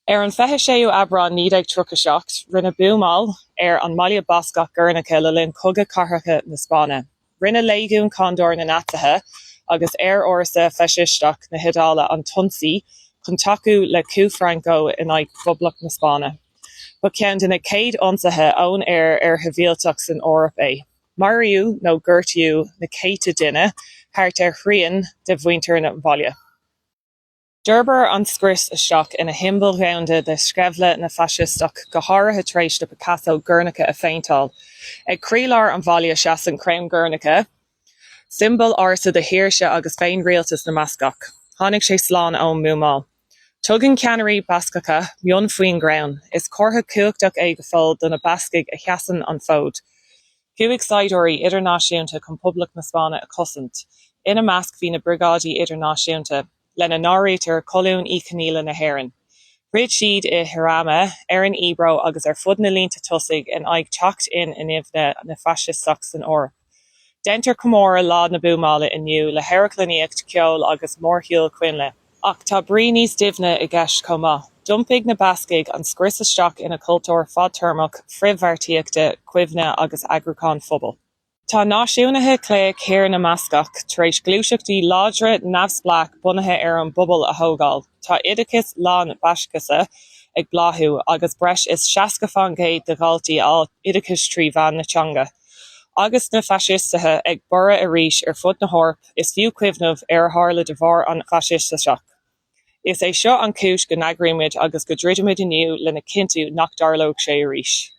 An feithe séú abrán ní ag trucha rinne Bhuamáil an mBascach Gernika le linn cogadh carthacha na Spáinne. Rinne léigiún condor na nataithe agus orsa feisisteach na hidála an tunsaí chun taú le cú Franco in ag Phoblacht na Spáinne. Ba ceann duna céad ionsaithe ón shibhialtach san Eorp é. Mariú nó gurtiú na céite duine thart chrian de bhaintear na bhaile. D'urbar an scris isteach ina himbal rounda de screimhle na faisisteach go háirithe tar éis de Picasso Gernika a féinteáil. Ag críolar an bhaile seasan creim Gernika, symbol arsa de hiirse agus féin rialtas na mBascach. Tháinig sé slán ón Bhuamáil. Tugann ceannairí mBascacha mion faoin ground, is cortha cuachtach é go fóil do na Bascaigh a cheasan an fód. Cuaigh saidóirí idirnáisiúnta chun Phoblacht na Spáinne a cosint. Ina measc hí na brigádaí idirnáisiúnta, lena náréitar colún í Caníla na hÉireann. Rid siad I Hiráime an Ebro agus fud na línta tosaigh in ag teacht in inimhne na faisisteach san Eorp. Déantar comóradh lád na Bhuamáile inniu le heiriclíocht ceol agus mórthaíol cuinle. Ach tá brí níos duimhne I gceist chomh. Dumpig na Bascaigh an scris isteach ina cultúr fadthermach, frithbheartaíochta, cuimhne agus agrúcháin phobal. Tá náisiúnathe clé céir na mBascach tar éis glúiseachtaí láidre neamhspleách bunaithe an bubal a thógáil. Tá oideachas lán Bascacha ag bláthú agus breis is 65 géad de ghaltaí á oideachas trí bhean na teanga. Agus na faisistathe ag bora arís fud na Eorp is fiú cuimhnamh tharla de bharr an faisisteach. Is é seo an cúis go nagraimid agus go ddridiimiid inniu lena cintú nach darlóg sé arís.